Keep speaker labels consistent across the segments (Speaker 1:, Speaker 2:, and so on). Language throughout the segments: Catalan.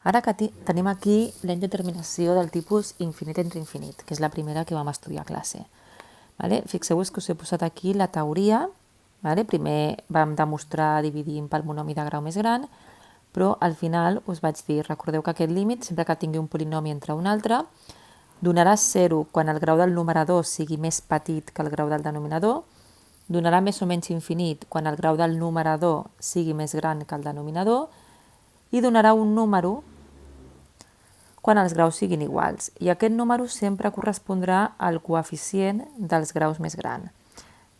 Speaker 1: Ara que tenim aquí la indeterminació del tipus infinit entre infinit, que és la primera que vam estudiar a classe. Fixeu-vos que us he posat aquí la teoria. Primer vam demostrar dividint pel monomi de grau més gran, però al final us vaig dir, recordeu que aquest límit, sempre que tingui un polinomi entre un altre, donarà 0 quan el grau del numerador sigui més petit que el grau del denominador, donarà més o menys infinit quan el grau del numerador sigui més gran que el denominador, i donarà un número quan els graus siguin iguals. I aquest número sempre correspondrà al coeficient dels graus més gran.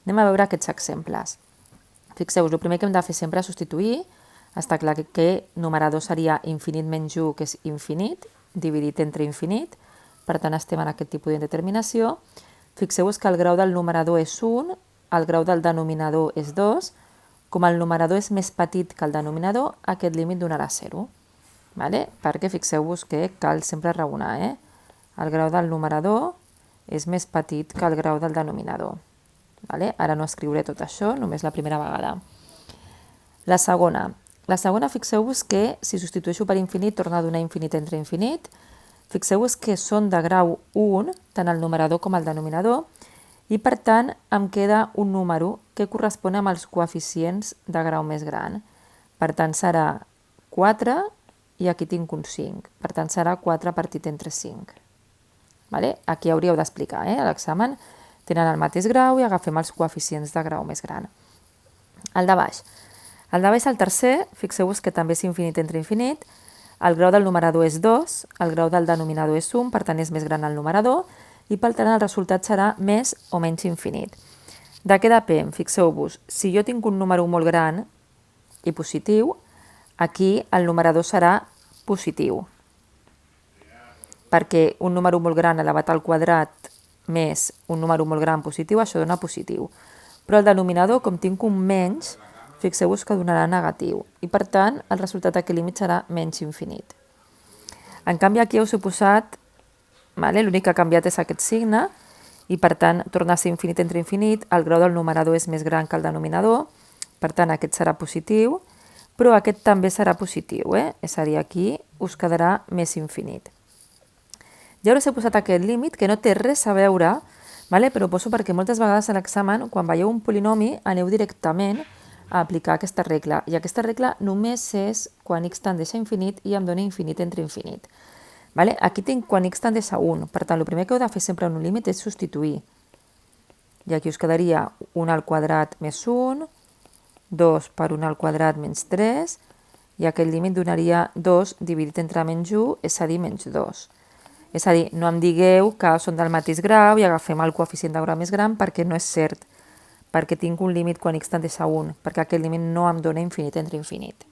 Speaker 1: Anem a veure aquests exemples. Fixeu-vos, el primer que hem de fer sempre és substituir. Està clar que numerador seria infinit menys 1, que és infinit, dividit entre infinit. Per tant, estem en aquest tipus d'indeterminació. Fixeu-vos que el grau del numerador és 1, el grau del denominador és 2. Com el numerador és més petit que el denominador, aquest límit donarà 0. Perquè fixeu-vos que cal sempre raonar. El grau del numerador és més petit que el grau del denominador. Ara no escriuré tot això, només la primera vegada. La segona, fixeu-vos que si substitueixo per infinit torna a donar infinit entre infinit. Fixeu-vos que són de grau 1, tant el numerador com el denominador, i per tant em queda un número que correspon amb els coeficients de grau més gran. Per tant serà 4 i aquí tinc un 5. Per tant serà 4 partit entre 5. Aquí hauríeu d'explicar, a l'examen tenen el mateix grau i agafem els coeficients de grau més gran. El de baix. El de baix, el tercer, fixeu-vos que també és infinit entre infinit. El grau del numerador és 2, el grau del denominador és 1, per tant és més gran el numerador, i per tant el resultat serà més o menys infinit. De què depèn? Fixeu-vos, si jo tinc un número molt gran i positiu, aquí el numerador serà positiu. Perquè un número molt gran elevat al quadrat més un número molt gran positiu, això dona positiu. Però el denominador, com tinc un menys, fixeu-vos que donarà negatiu. I per tant, el resultat d'aquest límit serà menys infinit. En canvi, aquí us he posat, l'únic que ha canviat és aquest signe, i per tant torna a ser infinit entre infinit, el grau del numerador és més gran que el denominador, per tant aquest serà positiu, però aquest també serà positiu, és a dir, aquí us quedarà més infinit. Ja us he posat aquest límit que no té res a veure, però ho poso perquè moltes vegades a l'examen, quan veieu un polinomi, aneu directament a aplicar aquesta regla. I aquesta regla només és quan x tendeix a infinit i em dona infinit entre infinit. Aquí tinc quan x tendeix a 1, per tant, el primer que heu de fer sempre en un límit és substituir. I aquí us quedaria 1 al quadrat més 1, 2 per 1 al quadrat menys 3, i aquest límit donaria 2 dividit entre menys 1, és a dir, menys 2. És a dir, no em digueu que són del mateix grau i agafem el coeficient de grau més gran perquè no és cert, perquè tinc un límit quan x tendeix a 1, perquè aquest límit no em dona infinit entre infinit.